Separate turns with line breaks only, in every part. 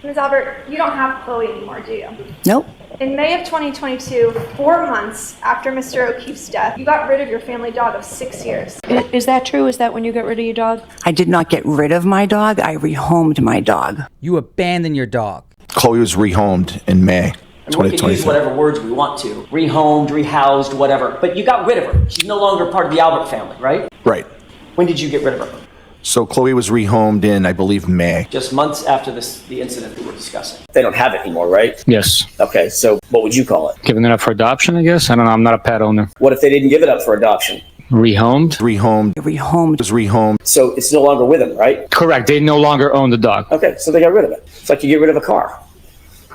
Ms. Albert, you don't have Chloe anymore, do you?
Nope.
In May of 2022, 4 months after Mr. O'Keefe's death, you got rid of your family dog of 6 years.
Is that true? Is that when you got rid of your dog?
I did not get rid of my dog. I rehomed my dog.
You abandoned your dog.
Chloe was rehomed in May
We can use
2023.
whatever words we want to. Rehomed, rehoused, whatever. But you got rid of her. She's no longer part of the Albert family, right?
Right.
When did you get rid of her?
So Chloe was rehomed in, I believe, May.
Just months after the incident that we're discussing. They don't have it anymore, right?
Yes.
Okay, so what would you call it?
Giving it up for adoption, I guess? I don't know. I'm not a pet owner.
What if they didn't give it up for adoption?
Rehomed?
Rehomed.
Rehomed.
Was rehomed.
So it's no longer with them, right?
Correct. They no longer own the dog.
Okay, so they got rid of it. It's like you get rid of a car,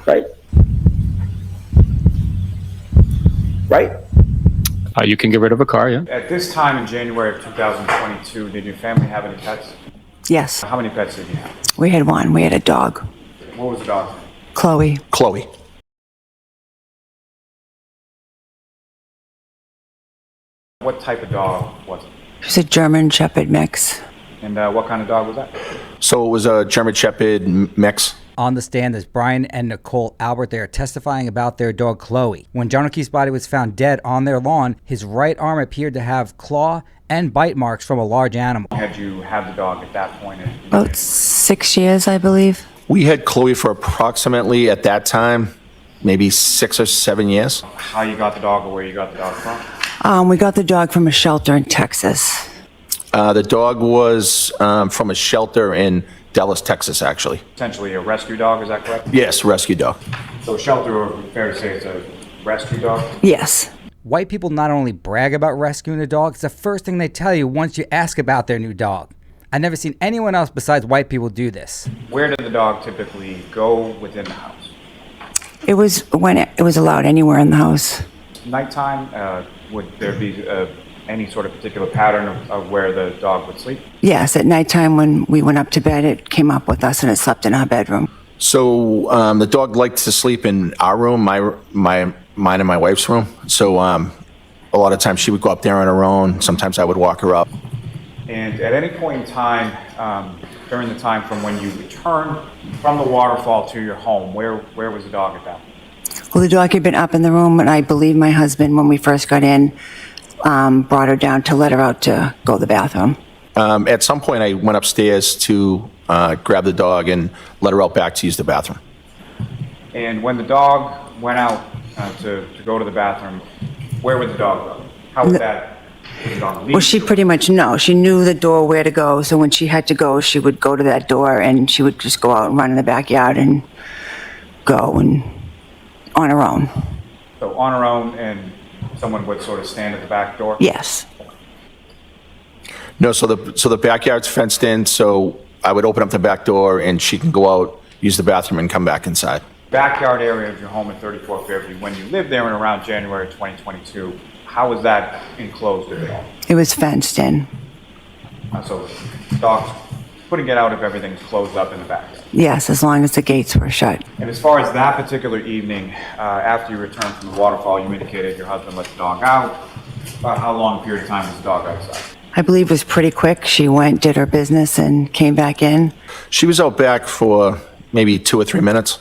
right? Right?
You can get rid of a car, yeah.
At this time in January of 2022, did your family have any pets?
Yes.
How many pets did you have?
We had one. We had a dog.
What was the dog's name?
Chloe.
Chloe.
What type of dog was it?
She was a German Shepherd mix.
And what kind of dog was that?
So it was a German Shepherd mix.
On the stand is Brian and Nicole Albert. They are testifying about their dog Chloe. When John O'Keefe's body was found dead on their lawn, his right arm appeared to have claw and bite marks from a large animal.
Had you had the dog at that point?
About 6 years, I believe.
We had Chloe for approximately, at that time, maybe 6 or 7 years.
How you got the dog or where you got the dog from?
We got the dog from a shelter in Texas.
The dog was from a shelter in Dallas, Texas, actually.
Essentially a rescue dog, is that correct?
Yes, rescue dog.
So shelter, or fair to say it's a rescue dog?
Yes.
White people not only brag about rescuing a dog, it's the first thing they tell you once you ask about their new dog. I've never seen anyone else besides white people do this.
Where did the dog typically go within the house?
It was when it was allowed anywhere in the house.
Nighttime, would there be any sort of particular pattern of where the dog would sleep?
Yes, at nighttime when we went up to bed, it came up with us and it slept in our bedroom.
So the dog liked to sleep in our room, mine and my wife's room. So a lot of times she would go up there on her own. Sometimes I would walk her up.
And at any point in time, during the time from when you returned from the waterfall to your home, where was the dog at that point?
Well, the dog had been up in the room, and I believe my husband, when we first got in, brought her down to let her out to go to the bathroom.
At some point, I went upstairs to grab the dog and let her out back to use the bathroom.
And when the dog went out to go to the bathroom, where would the dog go? How was that? Was it on the leash?
Well, she pretty much she knew the door where to go, so when she had to go, she would go to that door, and she would just go out and run in the backyard and go and on her own.
So on her own, and someone would sort of stand at the back door?
Yes.
No, so the backyard's fenced in, so I would open up the back door and she can go out, use the bathroom, and come back inside.
Backyard area of your home at 34 Fairview, when you lived there in around January 2022, how was that enclosed at all?
It was fenced in.
So dogs couldn't get out if everything's closed up in the backyard?
Yes, as long as the gates were shut.
And as far as that particular evening, after you returned from the waterfall, you indicated your husband let the dog out. About how long a period of time was the dog outside?
I believe it was pretty quick. She went, did her business, and came back in.
She was out back for maybe 2 or 3 minutes.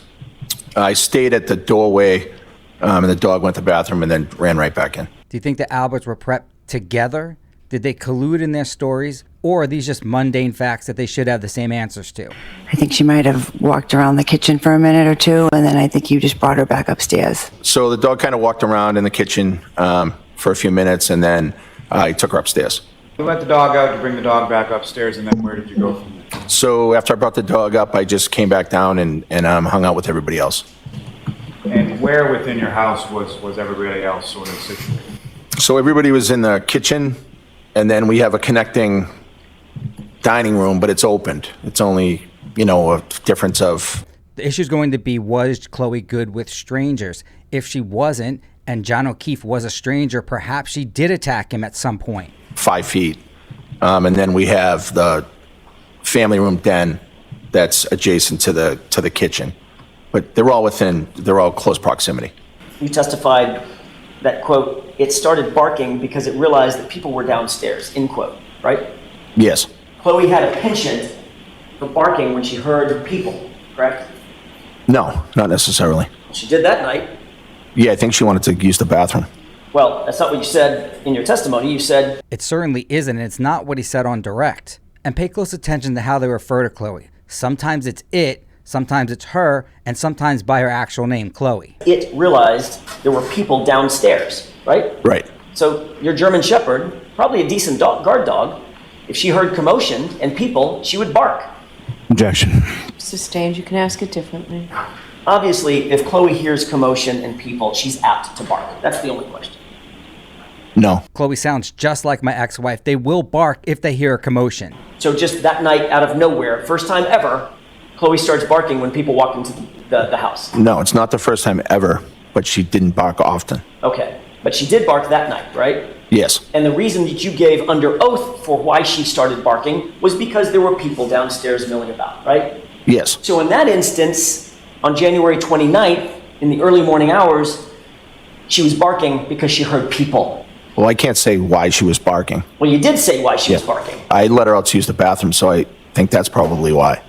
I stayed at the doorway, and the dog went to the bathroom and then ran right back in.
Do you think the Alberts were prepped together? Did they collude in their stories? Or are these just mundane facts that they should have the same answers to?
I think she might have walked around the kitchen for a minute or two, and then I think you just brought her back upstairs.
So the dog kind of walked around in the kitchen for a few minutes, and then I took her upstairs.
You let the dog out, you bring the dog back upstairs, and then where did you go from there?
So after I brought the dog up, I just came back down and hung out with everybody else.
And where within your house was everybody else sort of situated?
So everybody was in the kitchen, and then we have a connecting dining room, but it's opened. It's only, a difference of...
The issue's going to be, was Chloe good with strangers? If she wasn't, and John O'Keefe was a stranger, perhaps she did attack him at some point.
5 feet. And then we have the family room den that's adjacent to the kitchen. But they're all close proximity.
You testified that, quote, it started barking because it realized that people were downstairs, end quote, right?
Yes.
Chloe had a penchant for barking when she heard people, correct?
No, not necessarily.
She did that night.
Yeah, I think she wanted to use the bathroom.
Well, that's not what you said in your testimony. You said,
It certainly isn't, and it's not what he said on direct. And pay close attention to how they refer to Chloe. Sometimes it's it, sometimes it's her, and sometimes by her actual name, Chloe.
it realized there were people downstairs, right?
Right.
So your German Shepherd, probably a decent guard dog, if she heard commotion and people, she would bark.
Objection.
Sustained, you can ask it differently.
Obviously, if Chloe hears commotion and people, she's apt to bark. That's the only question.
No.
Chloe sounds just like my ex-wife. They will bark if they hear a commotion.
So just that night, out of nowhere, first time ever, Chloe starts barking when people walk into the house.
No, it's not the first time ever, but she didn't bark often.
Okay, but she did bark that night, right?
Yes.
And the reason that you gave under oath for why she started barking was because there were people downstairs milling about, right?
Yes.
So in that instance, on January 29th, in the early morning hours, she was barking because she heard people.
Well, I can't say why she was barking.
Well, you did say why she was
Yeah.
barking.
I let her out to use the bathroom, so I think that's probably why.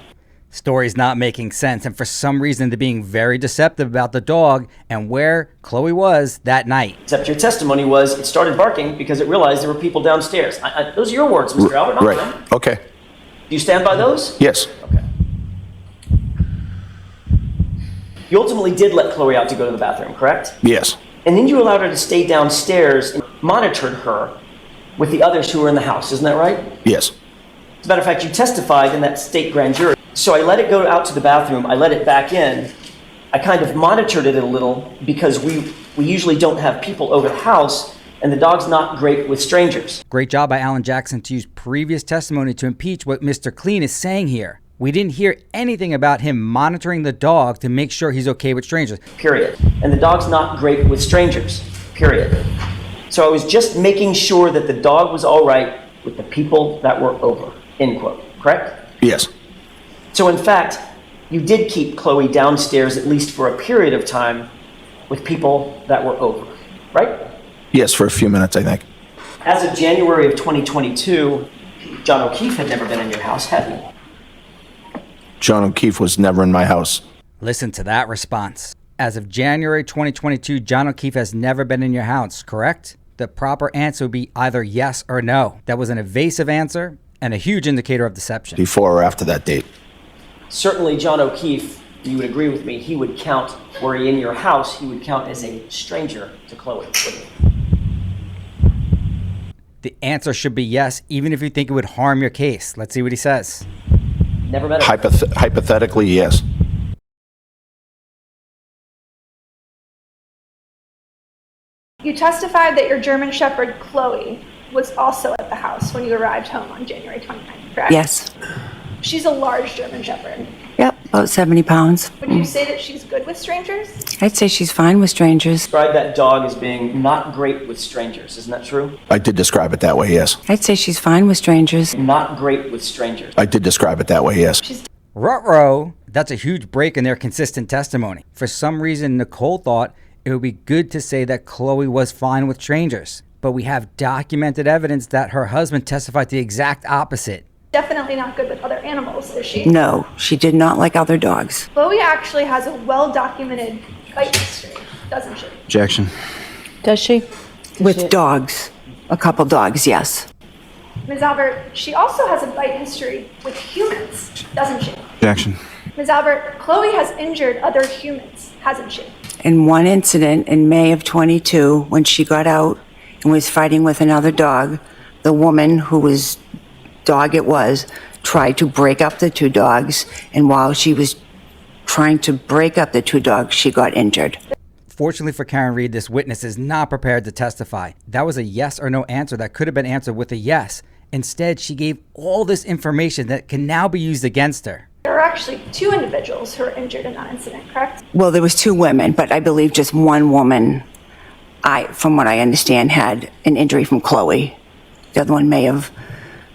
Story's not making sense, and for some reason they're being very deceptive about the dog and where Chloe was that night.
Except your testimony was it started barking because it realized there were people downstairs. Those are your words, Mr. Albert, not mine.
Right. Okay.
Do you stand by those?
Yes.
Okay. You ultimately did let Chloe out to go to the bathroom, correct?
Yes.
And then you allowed her to stay downstairs and monitored her with the others who were in the house. Isn't that right?
Yes.
As a matter of fact, you testified in that state grand jury. So I let it go out to the bathroom. I let it back in. I kind of monitored it a little because we usually don't have people over the house, and the dog's not great with strangers.
Great job by Alan Jackson to use previous testimony to impeach what Mr. Clean is saying here. We didn't hear anything about him monitoring the dog to make sure he's okay with strangers.
Period. And the dog's not great with strangers. Period. So I was just making sure that the dog was all right with the people that were over. End quote. Correct?
Yes.
So in fact, you did keep Chloe downstairs at least for a period of time with people that were over, right?
Yes, for a few minutes, I think.
As of January of 2022, John O'Keefe had never been in your house, had he?
John O'Keefe was never in my house.
Listen to that response. As of January 2022, John O'Keefe has never been in your house, correct? The proper answer would be either yes or no. That was an evasive answer and a huge indicator of deception.
Before or after that date.
Certainly John O'Keefe, you would agree with me, he would count, were he in your house, he would count as a stranger to Chloe, wouldn't he?
The answer should be yes, even if you think it would harm your case. Let's see what he says.
Never met her.
Hypothetically, yes.
You testified that your German Shepherd, Chloe, was also at the house when you arrived home on January 29th, correct?
Yes.
She's a large German Shepherd.
Yep, about 70 pounds.
Would you say that she's good with strangers?
I'd say she's fine with strangers.
Describe that dog as being not great with strangers, isn't that true?
I did describe it that way, yes.
I'd say she's fine with strangers.
Not great with strangers.
I did describe it that way, yes.
Ruh-roh. That's a huge break in their consistent testimony. For some reason, Nicole thought it would be good to say that Chloe was fine with strangers. But we have documented evidence that her husband testified to the exact opposite.
Definitely not good with other animals, is she?
No, she did not like other dogs.
Chloe actually has a well-documented bite history, doesn't she?
Objection.
Does she?
With dogs. A couple dogs, yes.
Ms. Albert, she also has a bite history with humans, doesn't she?
Objection.
Ms. Albert, Chloe has injured other humans, hasn't she?
In one incident in May of 22, when she got out and was fighting with another dog, the woman whose dog it was tried to break up the two dogs, and while she was trying to break up the two dogs, she got injured.
Fortunately for Karen Reed, this witness is not prepared to testify. That was a yes or no answer that could have been answered with a yes. Instead, she gave all this information that can now be used against her.
There are actually two individuals who were injured in that incident, correct?
Well, there was two women, but I believe just one woman, from what I understand, had an injury from Chloe. The other one may have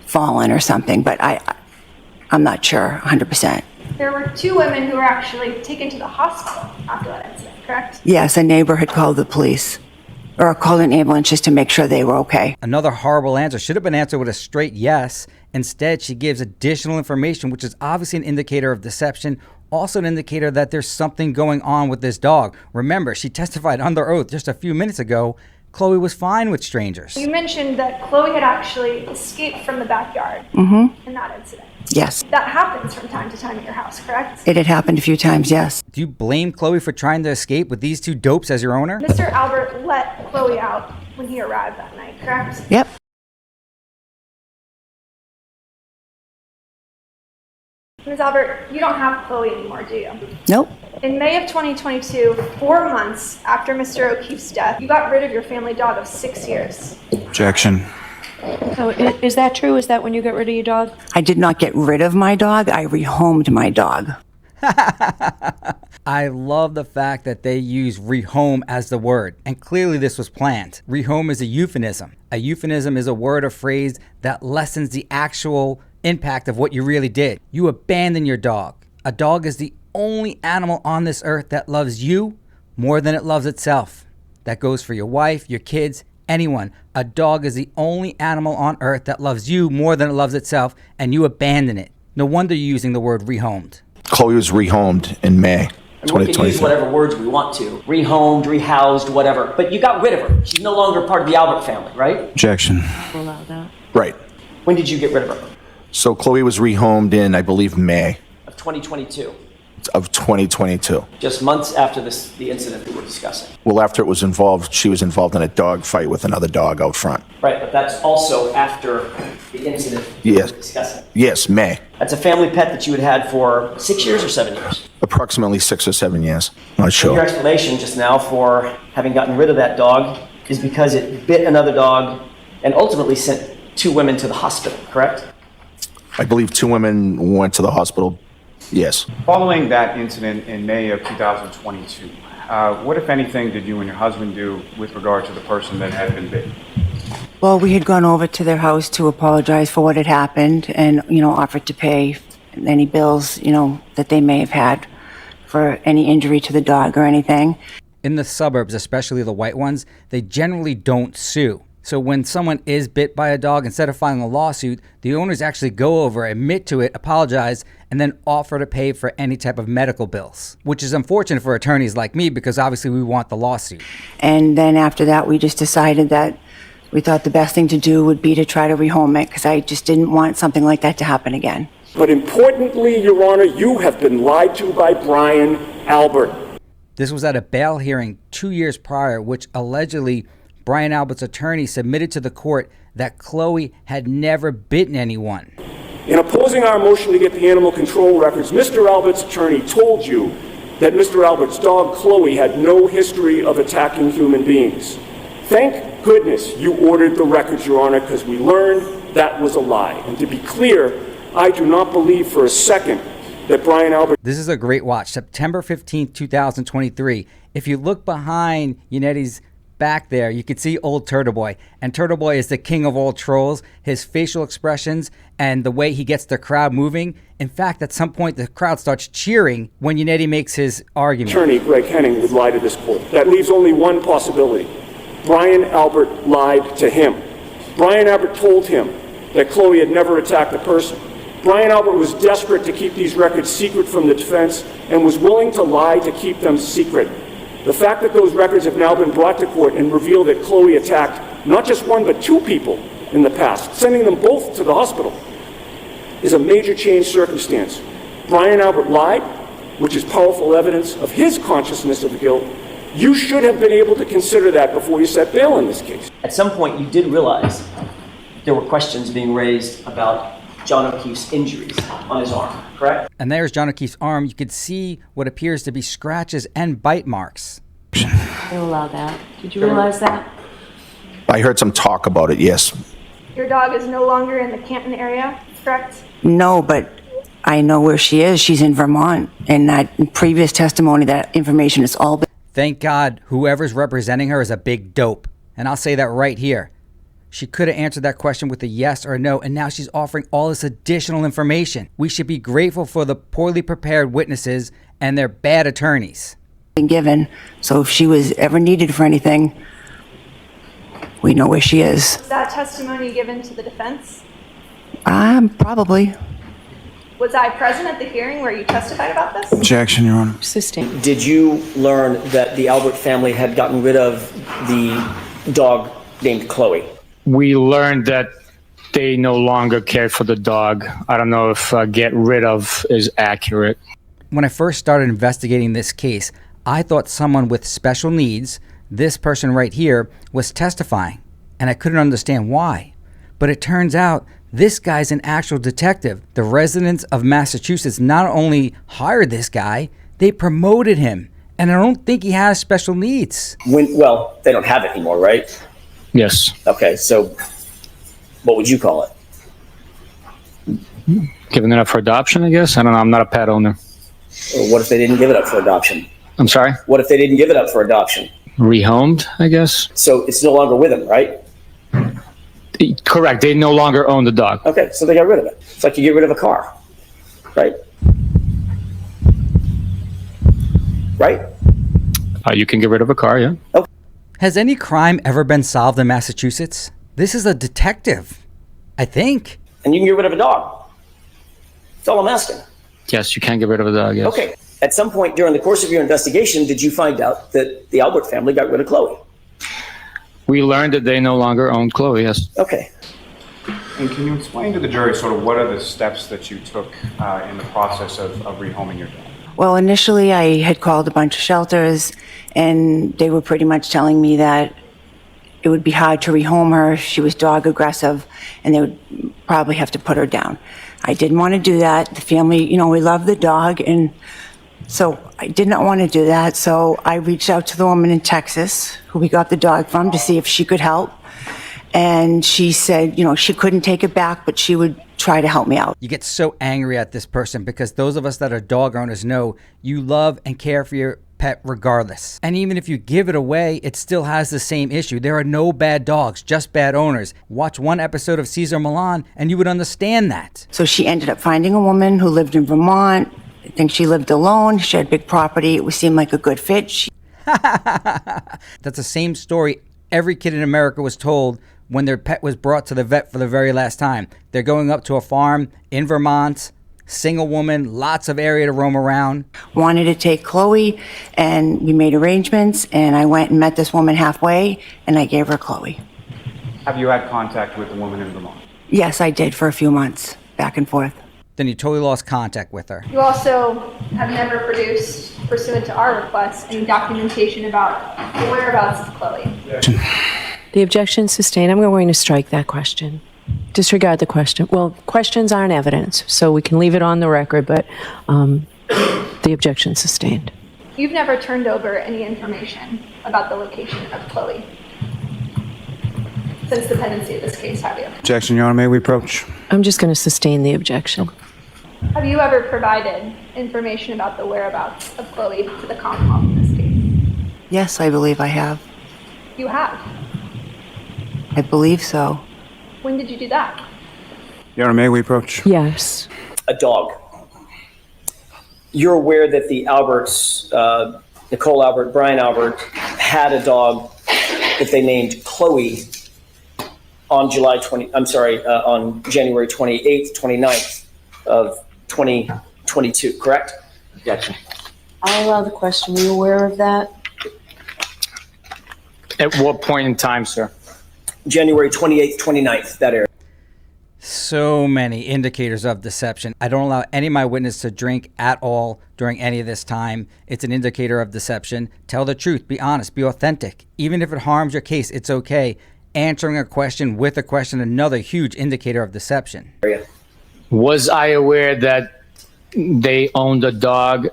fallen or something, but I'm not sure 100%.
There were two women who were actually taken to the hospital after that incident, correct?
Yes, a neighbor had called the police, or called an ambulance just to make sure they were okay.
Another horrible answer should have been answered with a straight yes. Instead, she gives additional information, which is obviously an indicator of deception Also an indicator that there's something going on with this dog. Remember, she testified under oath just a few minutes ago Chloe was fine with strangers.
You mentioned that Chloe had actually escaped from the backyard in that incident.
Yes.
That happens from time to time at your house, correct?
It had happened a few times, yes.
Do you blame Chloe for trying to escape with these two dopes as your owner?
Mr. Albert let Chloe out when he arrived that night, correct?
Yep.
Ms. Albert, you don't have Chloe anymore, do you?
Nope.
In May of 2022, 4 months after Mr. O'Keefe's death, you got rid of your family dog of 6 years.
Objection.
Oh, is that true? Is that when you got rid of your dog?
I did not get rid of my dog. I rehomed my dog.
I love the fact that they use rehome as the word, and clearly this was planned. Rehome is a euphemism. A euphemism is a word or phrase that lessens the actual impact of what you really did. You abandon your dog. A dog is the only animal on this earth that loves you more than it loves itself. That goes for your wife, your kids, anyone. A dog is the only animal on earth that loves you more than it loves itself, and you abandon it. No wonder you're using the word rehomed.
Chloe was rehomed in May
And we can use
2023.
whatever words we want to. Rehomed, rehoused, whatever. But you got rid of her. She's no longer part of the Albert family, right?
Objection.
Allow that.
Right.
When did you get rid of her?
So Chloe was rehomed in, I believe, May
Of 2022.
of 2022.
Just months after the incident that we're discussing.
Well, after it was involved, she was involved in a dog fight with another dog out front.
Right, but that's also after the incident
Yes.
we're discussing.
Yes, May.
That's a family pet that you had for 6 years or 7 years.
Approximately 6 or 7 years. Not
Your
sure.
explanation just now for having gotten rid of that dog is because it bit another dog and ultimately sent 2 women to the hospital, correct?
I believe 2 women went to the hospital. Yes.
Following that incident in May of 2022, what, if anything, did you and your husband do with regard to the person that had been bitten?
Well, we had gone over to their house to apologize for what had happened and, offered to pay any bills, that they may have had for any injury to the dog or anything.
In the suburbs, especially the white ones, they generally don't sue. So when someone is bit by a dog, instead of filing a lawsuit, the owners actually go over, admit to it, apologize, and then offer to pay for any type of medical bills, which is unfortunate for attorneys like me because obviously we want the lawsuit.
And then after that, we just decided that we thought the best thing to do would be to try to rehome it because I just didn't want something like that to happen again.
But importantly, Your Honor, you have been lied to by Brian Albert.
This was at a bail hearing 2 years prior, which allegedly Brian Albert's attorney submitted to the court that Chloe had never bitten anyone.
In opposing our motion to get the animal control records, Mr. Albert's attorney told you that Mr. Albert's dog, Chloe, had no history of attacking human beings. Thank goodness you ordered the records, Your Honor, because we learned that was a lie. And to be clear, I do not believe for a second that Brian Albert...
This is a great watch. September 15th, 2023. If you look behind Yanetti's back there, you can see old Turtle Boy. And Turtle Boy is the king of all trolls. His facial expressions and the way he gets the crowd moving. In fact, at some point, the crowd starts cheering when Yannetti makes his argument.
Attorney Greg Henning would lie to this court. That leaves only one possibility. Brian Albert lied to him. Brian Albert told him that Chloe had never attacked a person. Brian Albert was desperate to keep these records secret from the defense and was willing to lie to keep them secret. The fact that those records have now been brought to court and reveal that Chloe attacked not just 1 but 2 people in the past, sending them both to the hospital, is a major change circumstance. Brian Albert lied, which is powerful evidence of his consciousness of guilt. You should have been able to consider that before you set bail in this case.
At some point, you did realize there were questions being raised about John O'Keefe's injuries on his arm, correct?
And there's John O'Keefe's arm. You could see what appears to be scratches and bite marks.
They'll allow that. Did you realize that?
I heard some talk about it, yes.
Your dog is no longer in the Canton area, correct?
No, but I know where she is. She's in Vermont. And that previous testimony, that information is all...
Thank God whoever's representing her is a big dope. And I'll say that right here. She could have answered that question with a yes or a no, and now she's offering all this additional information. We should be grateful for the poorly prepared witnesses and their bad attorneys.
been given. So if she was ever needed for anything, we know where she is.
Is that testimony given to the defense?
Probably.
Was I present at the hearing where you testified about this?
Objection, Your Honor.
Sustained.
Did you learn that the Albert family had gotten rid of the dog named Chloe?
We learned that they no longer cared for the dog. I don't know if get rid of is accurate.
When I first started investigating this case, I thought someone with special needs, this person right here, was testifying, and I couldn't understand why. But it turns out this guy's an actual detective. The residents of Massachusetts not only hired this guy, they promoted him. And I don't think he has special needs.
Well, they don't have it anymore, right?
Yes.
Okay, so what would you call it?
Giving it up for adoption, I guess? I don't know. I'm not a pet owner.
Or what if they didn't give it up for adoption?
I'm sorry?
What if they didn't give it up for adoption?
Rehomed, I guess?
So it's no longer with them, right?
Correct. They no longer own the dog.
Okay, so they got rid of it. It's like you get rid of a car, right? Right?
You can get rid of a car, yeah.
Okay.
Has any crime ever been solved in Massachusetts? This is a detective, I think.
And you can get rid of a dog. That's all I'm asking.
Yes, you can get rid of a dog, yes.
Okay. At some point during the course of your investigation, did you find out that the Albert family got rid of Chloe?
We learned that they no longer owned Chloe, yes.
Okay.
And can you explain to the jury sort of what are the steps that you took in the process of rehoming your dog?
Well, initially I had called a bunch of shelters, and they were pretty much telling me that it would be hard to rehome her. She was dog aggressive, and they would probably have to put her down. I didn't want to do that. The family, we love the dog, and so I did not want to do that. So I reached out to the woman in Texas who we got the dog from to see if she could help. And she said, she couldn't take it back, but she would try to help me out.
You get so angry at this person because those of us that are dog owners know you love and care for your pet regardless. And even if you give it away, it still has the same issue. There are no bad dogs, just bad owners. Watch one episode of Cesar Millan and you would understand that.
So she ended up finding a woman who lived in Vermont. I think she lived alone. She had a big property. It seemed like a good fit.
That's the same story every kid in America was told when their pet was brought to the vet for the very last time. They're going up to a farm in Vermont, single woman, lots of area to roam around.
Wanted to take Chloe, and we made arrangements, and I went and met this woman halfway, and I gave her Chloe.
Have you had contact with the woman in Vermont?
Yes, I did for a few months, back and forth.
Then you totally lost contact with her.
You also have never produced, pursuant to our request, any documentation about the whereabouts of Chloe.
The objection sustained. I'm going to strike that question. Disregard the question. Well, questions aren't evidence, so we can leave it on the record, but the objection sustained.
You've never turned over any information about the location of Chloe since the pendency of this case, have you?
Objection, Your Honor. May we approach?
I'm just going to sustain the objection.
Have you ever provided information about the whereabouts of Chloe to the Commonwealth in this case?
Yes, I believe I have.
You have.
I believe so.
When did you do that?
Your Honor, may we approach?
Yes.
A dog. You're aware that the Alberts, Nicole Albert, Brian Albert, had a dog that they named Chloe on on January 28th, 29th of 2022, correct?
Objection.
I'll allow the question. Were you aware of that?
At what point in time, sir?
January 28th, 29th, that area.
So many indicators of deception. I don't allow any of my witnesses to drink at all during any of this time. It's an indicator of deception. Tell the truth. Be honest. Be authentic. Even if it harms your case, it's okay. Answering a question with a question, another huge indicator of deception.
Was I aware that they owned a dog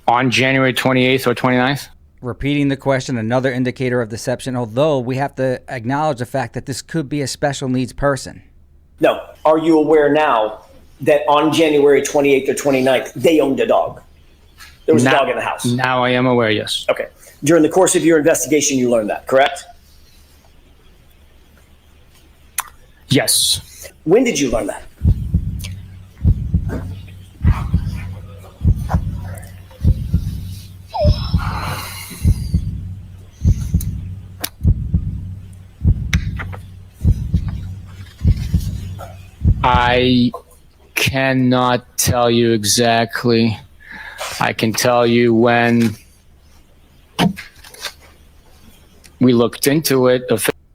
on January 28th or 29th?
Repeating the question, another indicator of deception, although we have to acknowledge the fact that this could be a special needs person.
No. Are you aware now that on January 28th or 29th, they owned a dog? There was a dog in the house.
Now I am aware, yes.
Okay. During the course of your investigation, you learned that, correct?
Yes.
When did you learn that?
I cannot tell you exactly. I can tell you when we looked into it.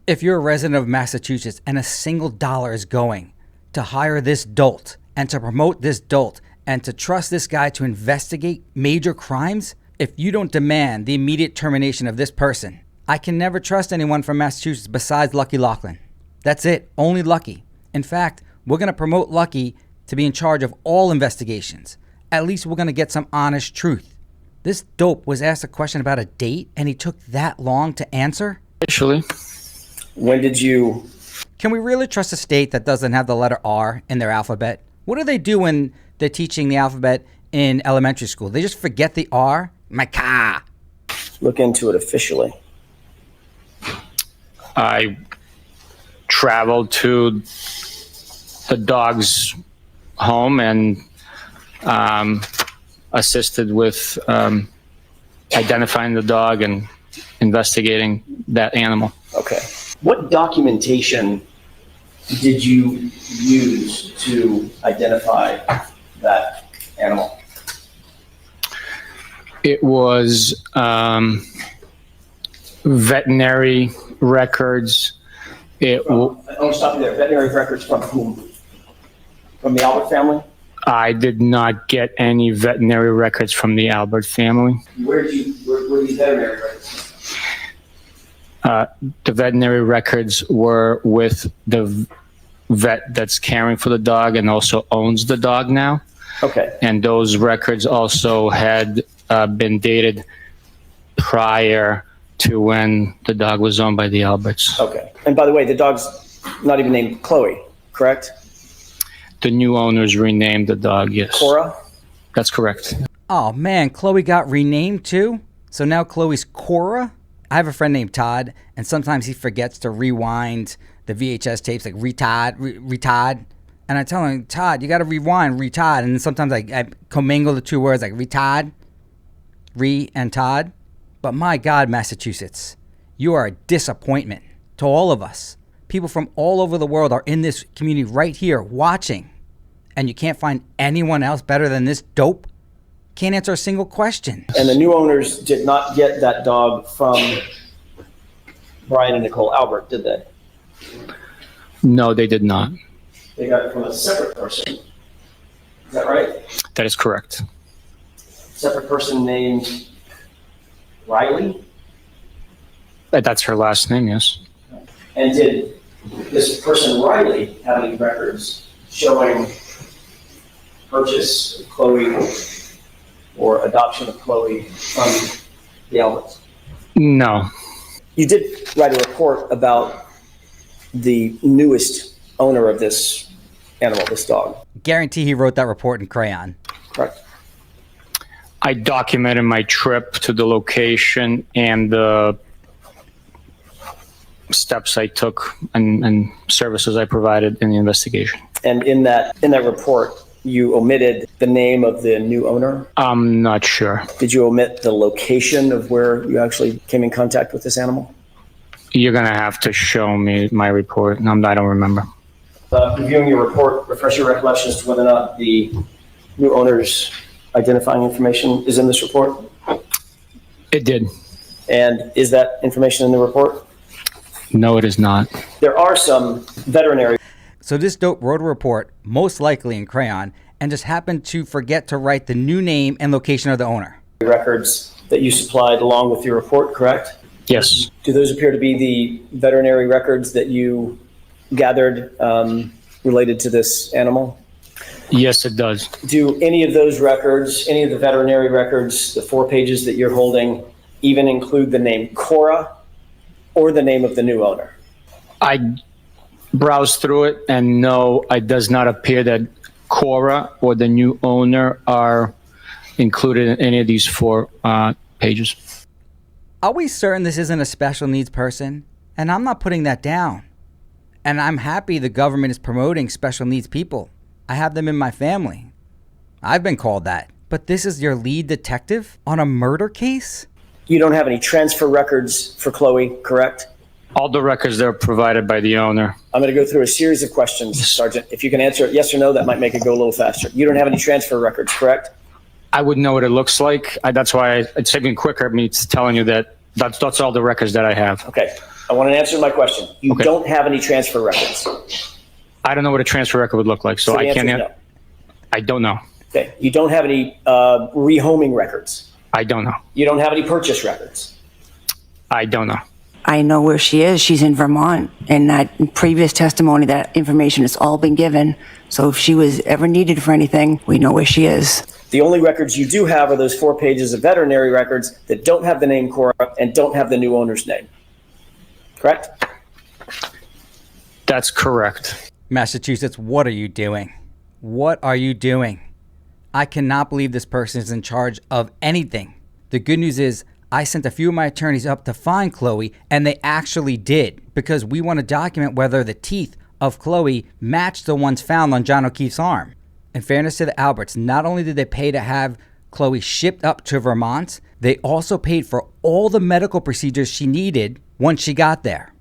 If you're a resident of Massachusetts and a single dollar is going to hire this dolt and to promote this dolt and to trust this guy to investigate major crimes, if you don't demand the immediate termination of this person, I can never trust anyone from Massachusetts besides Lucky Loughlin. That's it, only Lucky. In fact, we're going to promote Lucky to be in charge of all investigations. At least we're going to get some honest truth. This dope was asked a question about a date and he took that long to answer?
Officially.
When did you...
Can we really trust a state that doesn't have the letter R in their alphabet? What do they do when they're teaching the alphabet in elementary school? They just forget the R? My car.
look into it officially?
I traveled to the dog's home and assisted with identifying the dog and investigating that animal.
Okay. What documentation did you use to identify that animal?
It was veterinary records.
I'll stop you there. Veterinary records from whom? From the Albert family?
I did not get any veterinary records from the Albert family.
Where were these veterinary records?
The veterinary records were with the vet that's caring for the dog and also owns the dog now.
Okay.
And those records also had been dated prior to when the dog was owned by the Alberts.
Okay. And by the way, the dog's not even named Chloe, correct?
The new owners renamed the dog, yes.
Cora?
That's correct.
Oh man, Chloe got renamed too? So now Chloe's Cora? I have a friend named Todd, and sometimes he forgets to rewind the VHS tapes, like retard. And I tell him, Todd, you got to rewind, retard. And then sometimes I commingle the two words, like retard, re and Todd. But my God, Massachusetts, you are a disappointment to all of us. People from all over the world are in this community right here watching. And you can't find anyone else better than this dope? Can't answer a single question.
And the new owners did not get that dog from Brian and Nicole Albert, did they?
No, they did not.
They got it from a separate person. Is that right?
That is correct.
Separate person named Riley?
That's her last name, yes.
And did this person Riley have any records showing purchase of Chloe or adoption of Chloe from the Alberts?
No.
You did write a report about the newest owner of this animal, this dog.
Guarantee he wrote that report in crayon.
Correct.
I documented my trip to the location and the steps I took and services I provided in the investigation.
And in that report, you omitted the name of the new owner?
I'm not sure.
Did you omit the location of where you actually came in contact with this animal?
You're going to have to show me my report. I don't remember.
Reviewing your report, refresh your recollection as to whether or not the new owner's identifying information is in this report?
It did.
And is that information in the report?
No, it is not.
There are some veterinary...
So this dope wrote a report, most likely in crayon, and just happened to forget to write the new name and location of the owner.
records that you supplied along with your report, correct?
Yes.
Do those appear to be the veterinary records that you gathered related to this animal?
Yes, it does.
Do any of those records, any of the veterinary records, the 4 pages that you're holding, even include the name Cora or the name of the new owner?
I browsed through it, and no, it does not appear that Cora or the new owner are included in any of these 4 pages.
Are we certain this isn't a special needs person? And I'm not putting that down. And I'm happy the government is promoting special needs people. I have them in my family. I've been called that. But this is your lead detective on a murder case?
You don't have any transfer records for Chloe, correct?
All the records that are provided by the owner.
I'm going to go through a series of questions, Sergeant. If you can answer it yes or no, that might make it go a little faster. You don't have any transfer records, correct?
I would know what it looks like. That's why it's even quicker me telling you that that's all the records that I have.
Okay. I want an answer to my question. You
Okay.
don't have any transfer records.
I don't know what a transfer record would look like, so
the
I
answer
can't.
is no.
I don't know.
Okay. You don't have any rehoming records.
I don't know.
You don't have any purchase records.
I don't know.
I know where she is. She's in Vermont. And that previous testimony, that information has all been given. So if she was ever needed for anything, we know where she is.
The only records you do have are those 4 pages of veterinary records that don't have the name Cora and don't have the new owner's name. Correct?
That's correct.
Massachusetts, what are you doing? What are you doing? I cannot believe this person is in charge of anything. The good news is I sent a few of my attorneys up to find Chloe, and they actually did, because we want to document whether the teeth of Chloe matched the ones found on John O'Keefe's arm. In fairness to the Alberts, not only did they pay to have Chloe shipped up to Vermont, they also paid for all the medical procedures she needed once she got there.